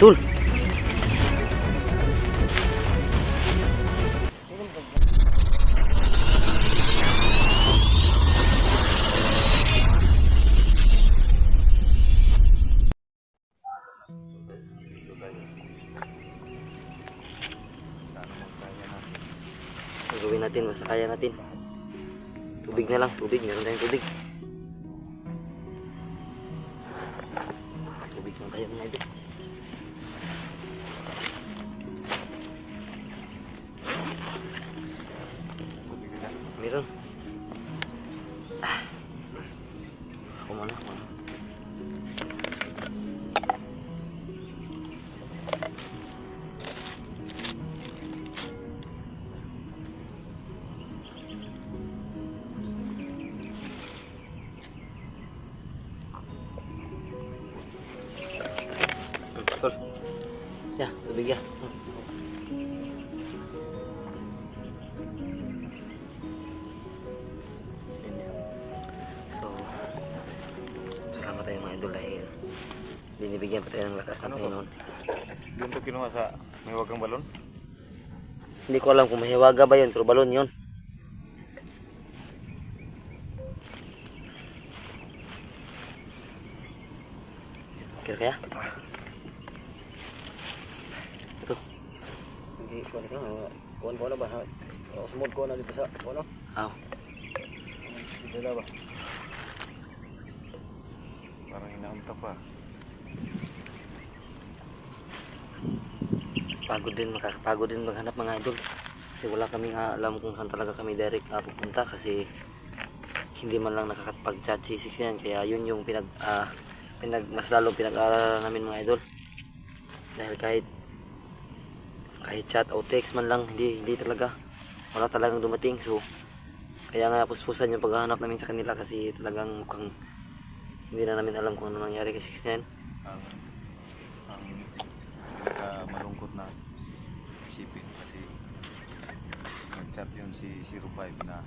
idol. Ang gawin natin, basta kaya natin. Tubig na lang, tubig. Meron tayong tubig. Tubig lang tayo mga idol. Meron. Ako muna. Tol. Ya, tubig ya. So, salamat tayo mga idol dahil binibigyan pa tayo ng lakas ng Panginoon. Doon to kinuha sa may wagang balon? Hindi ko alam kung mahiwaga ba yun, pero balon yun. Kira kaya? Ito. Hindi ko na kuhan ko na ba? Sumod ko na dito sa ano? Aw. Dito na ba? Parang inaunta pa. Makakapagod din maghanap mga idol. Kasi wala kaming alam kung saan talaga kami direct pupunta kasi hindi man lang nakakapag-chat si 69. Kaya yun yung mas lalong pinag-aaralan namin mga idol. Dahil kahit chat o text man lang, hindi talaga. Wala talagang dumating. So, kaya nga puspusan yung paghahanap namin sa kanila kasi talagang mukhang hindi na namin alam kung ano nangyari kay 69. Ang malungkot na isipin kasi nag-chat yun si 05 na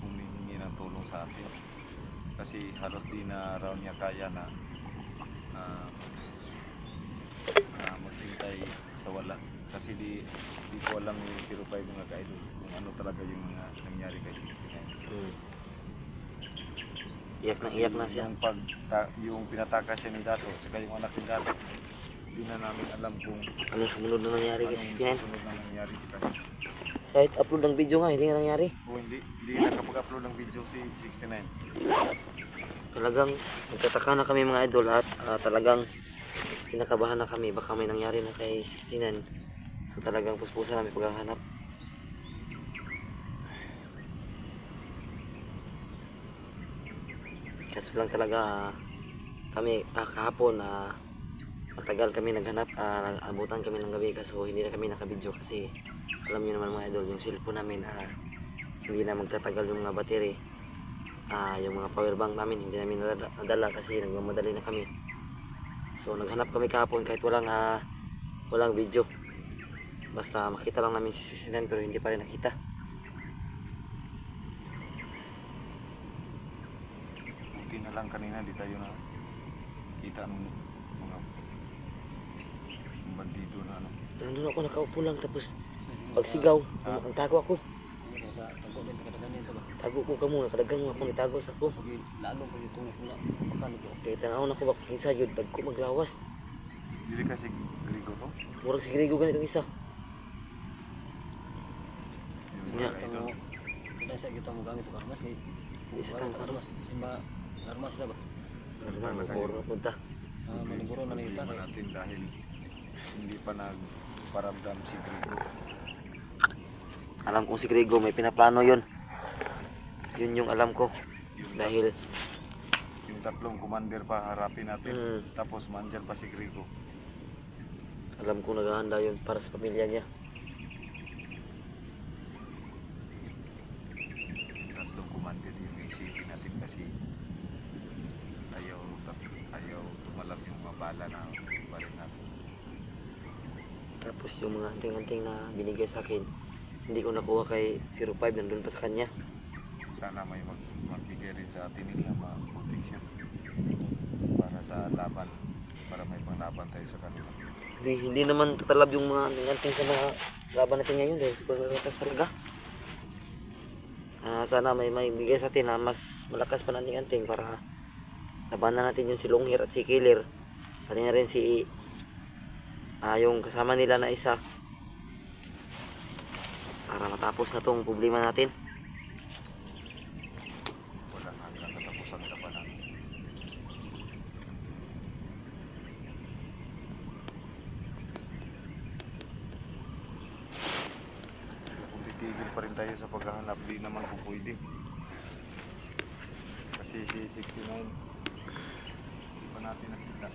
humihingi ng tulong sa atin. Kasi halos di na raw niya kaya na maghintay sa wala. Kasi di ko alam yung 05 mga ka-idol kung ano talaga yung nangyari kay 69. Iyak na siya. Yung pinatakas siya ni Dato saka yung anak ni Dato, hindi na namin alam kung Anong sumunod na nangyari kay 69. sunod na nangyari sa kanya. Kahit upload ng video nga, hindi nga nangyari. O hindi nakapag-upload ng video si 69. Talagang nagtataka na kami mga idol at talagang pinakabahan na kami. Baka may nangyari na kay 69. So talagang puspusan namin paghahanap. Kaso lang talaga kami kahapon matagal kami naghanap, abutan kami ng gabi kaso hindi na kami nakabidyo kasi alam niyo naman mga idol, yung cellphone namin hindi na magtatagal yung mga battery. Yung mga power bank namin hindi namin nadala kasi nagmamadali na kami. So naghanap kami kahapon kahit walang video. Basta makita lang namin si 69 pero hindi pa rin nakita. Buti na lang kanina di tayo na kita ng mga bandido na ano. Nandun ako nakaupo lang tapos pagsigaw, ang tago ako. Tago din kadaghan nito ba? Tago ko kamo, nakadagang ako ni tago sa ko. Pagi lalo pag itong wala paano ko. Kaya tanaw na ko baka kinsa yun, ko maglawas. Dili kasi Grigo to. Murag si Grigo ganitong isa. Yung Nya. mga idol. Kada sa kita mo gamit ko armas kay Isa tang armas simba armas na ba? Normal, magpuro na punta. Maniguro na kita Iwan natin dahil hindi pa nagparamdam si Grigo. Alam kong si Grigo may pinaplano yun. Yun yung alam ko. Dahil Yung tatlong commander pa harapin natin. Tapos mandyan pa si Grigo. alam kong naghahanda yun para sa pamilya niya. Tatlong commander yung isipin natin kasi ayaw tumalab yung mga bala na baril natin. Tapos yung mga anting-anting na binigay sa akin, hindi ko nakuha kay 05, nandun pa sa kanya. Sana may magbigay rin sa atin nila mga protection para sa laban. para may panglaban tayo sa kanila. Hindi naman tatalab yung mga anting sa mga laban natin ngayon dahil super malakas talaga. Sana may bigay sa atin na mas malakas pa ng anting para labanan natin yung si Longhir at si Killer. Pati na rin si yung kasama nila na isa para matapos na tong problema natin. Wala namin ang katapusan sa labanan. Kung titigil pa rin tayo sa paghahanap, di naman po pwede. Kasi si 69, hindi pa natin nakita.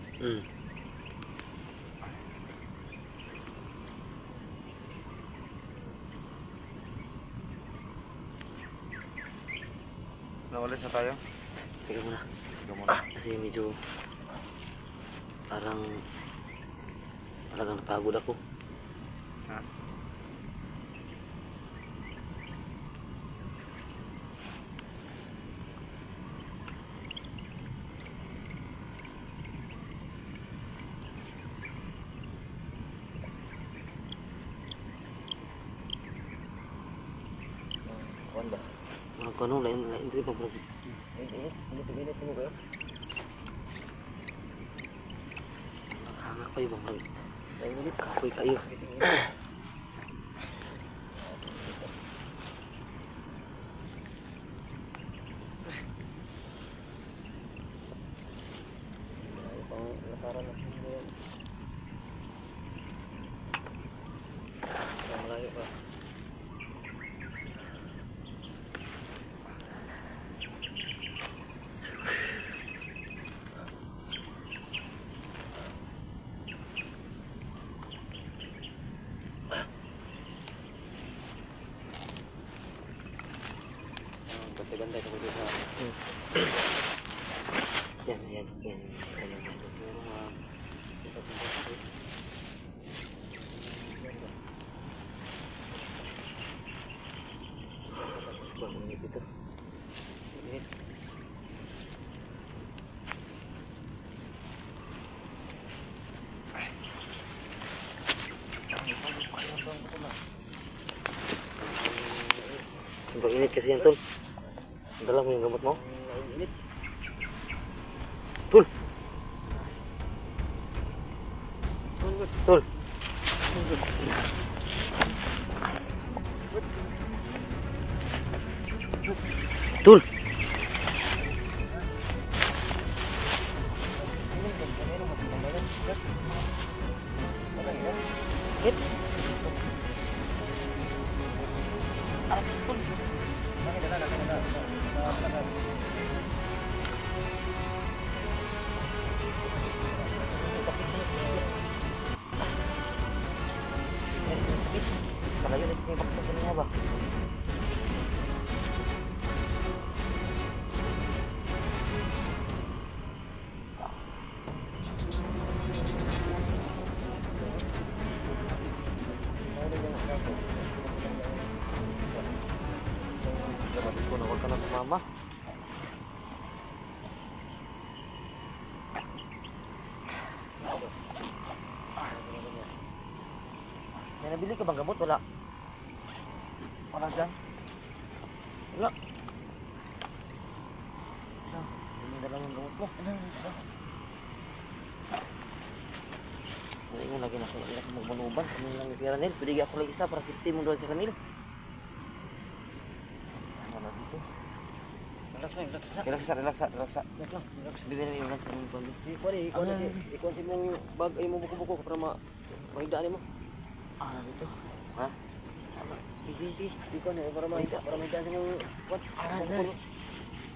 Nawalis na tayo? Teka muna. Ikaw muna. Kasi medyo parang talagang napagod ako. Ha? Kuan ba? Mga kanong lain ito pa bro. Init mo kayo. Naghangak pa yung mga Init. kapoy kayo. Pang lakaran natin ngayon. Malayo pa. Ganda-ganda ito dito sa Yan. Pero tapos ba init ito? Init. Sobrang init kasi yan, tol. Dala mo yung gamot mo? init. Tol! Tol! Tol! Hit! Ah, tol! Sakit. Kalayo na sa baktas kanina ba? Labas ko na huwag ka na sumama. May nabili ka bang gamot? Wala. Wala dyan? Wala. Hindi na lang yung gamot mo. Hindi mo lagi na ako magmanuban. Ano lang yung kaya Ranil? Pwede ako lang isa para safety mo doon kay Ranil. Wala dito. Relax. Hindi na yung relax ng kondo. Ikuan si mong bag ay mo buko-buko para mahigdaan mo. Dito. Ha? Sige. Ikuan para mahigdaan yung kuan.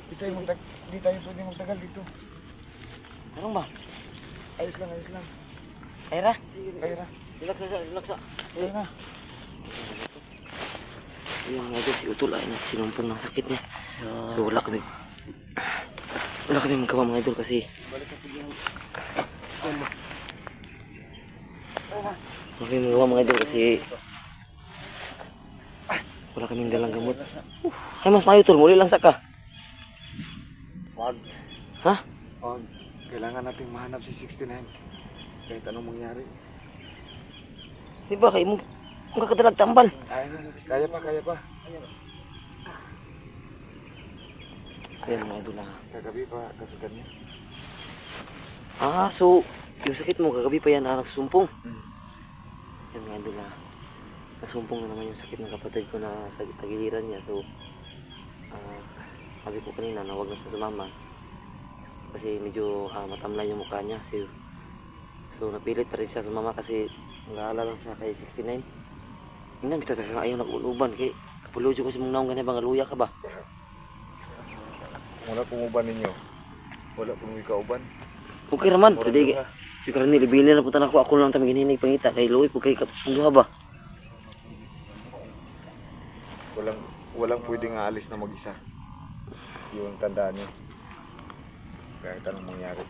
Di tayo pwede magtagal dito. Anong ba? Ayos lang. Ayra? Kaya na. Relax. Kaya na. Yung nga dyan, si Utol ay sinumpong ng sakit niya. So wala kami magawa mga idol kasi wala kami magawa mga idol kasi wala kaming dalang gamot. Ay mas mayo tol, muli lang sa ka. Wag. Ha? Kailangan nating mahanap si 69. Kahit anong mangyari. Di ba kayo mo kakadalag tambal? Kaya pa, kaya pa. So yan mga idol ah. Kagabi pa kasi kanya. Ah, so yung sakit mo kagabi pa yan nagsusumpong. Yan mga idol ah. Nasumpong na naman yung sakit ng kapatid ko na sa tagiliran niya. So sabi ko kanina na huwag na siya sumama. Kasi medyo matamlay yung mukha niya. So napilit pa rin siya sumama kasi nag-aalala lang siya kay 69. Ingnan bitaw talaga ayaw nag-uluban kay kapulujo ko si mong naong ganyan bang luya ka ba? Wala pong uban ninyo. Wala pong ikauban. Okay raman, pwede si Karni libili na punta na ako lang tami gininig pangita kay Luy pug kay kapunduha ba? Walang pwedeng aalis na mag-isa. Yung tandaan niyo. Kahit anong mangyari.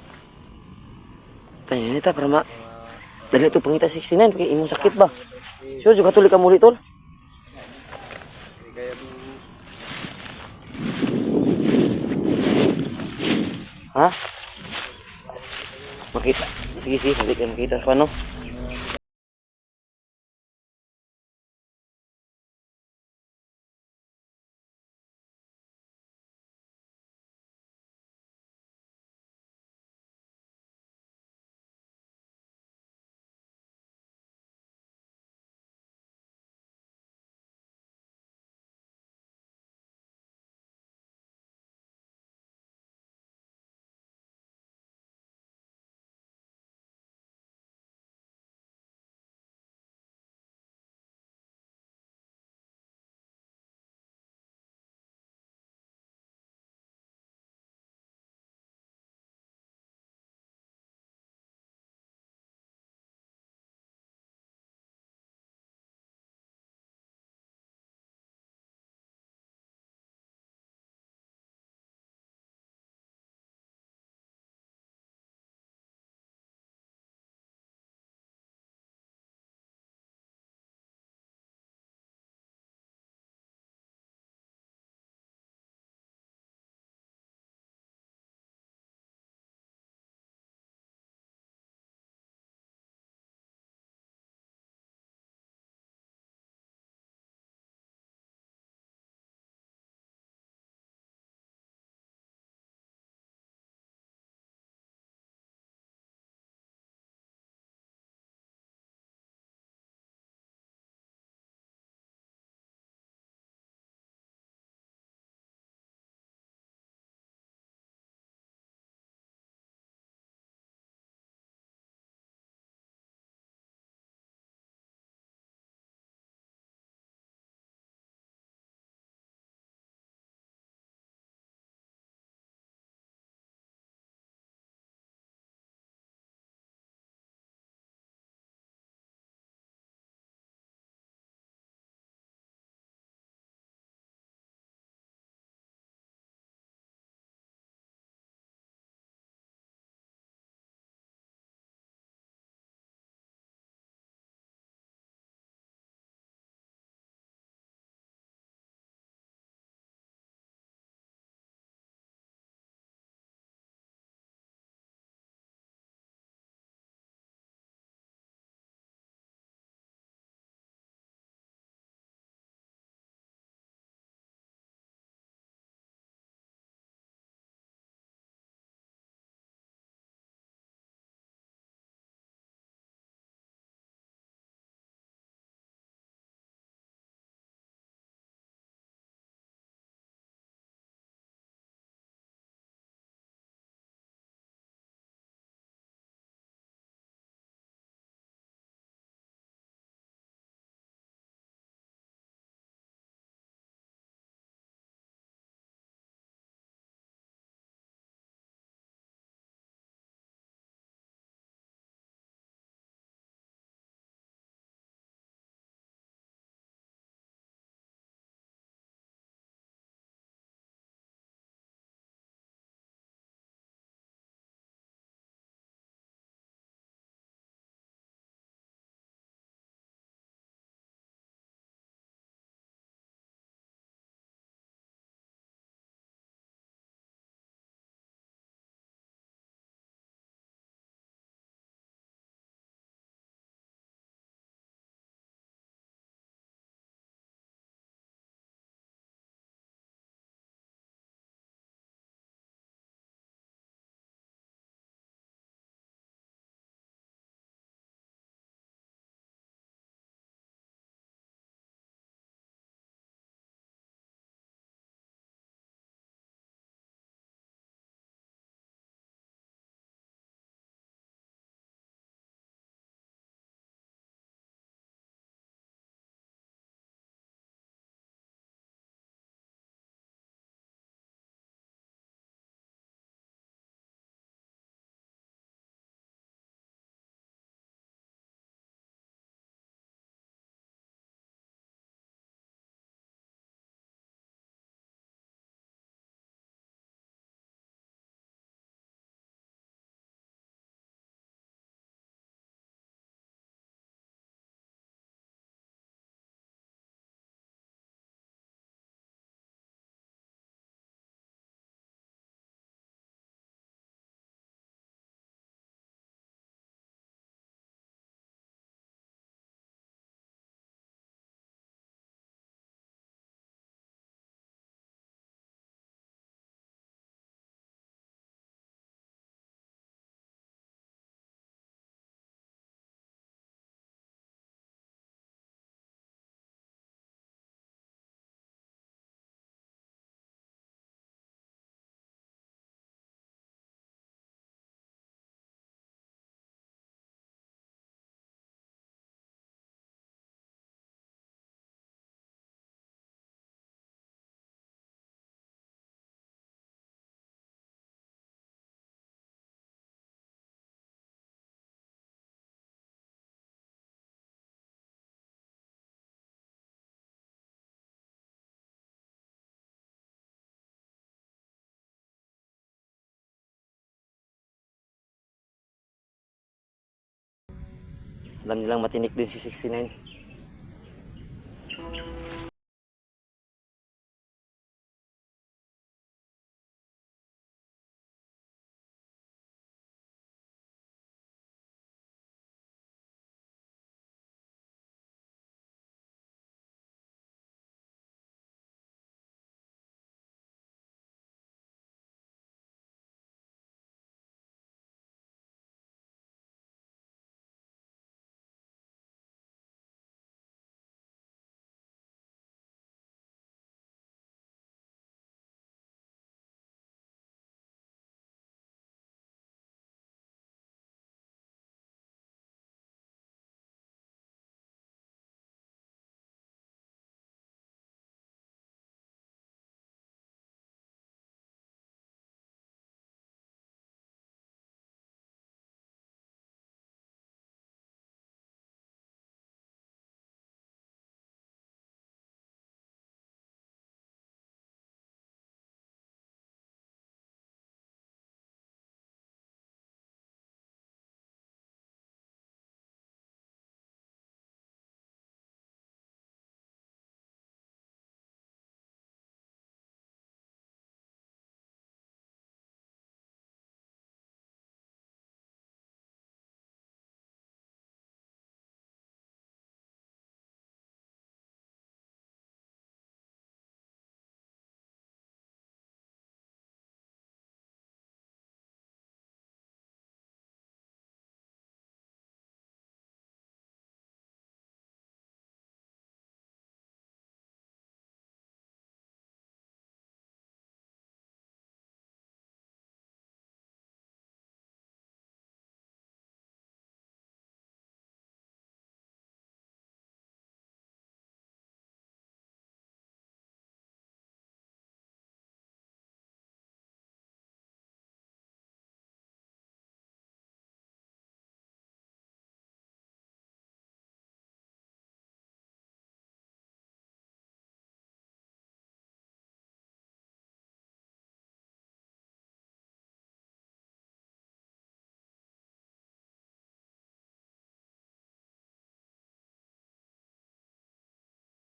Tayo nita para ma dali ito pangita 69 kay imong sakit ba? Sure juga tuloy ka muli tol. Ha? Makita. Sige, makita pa no. Alam nilang matinik din si 69.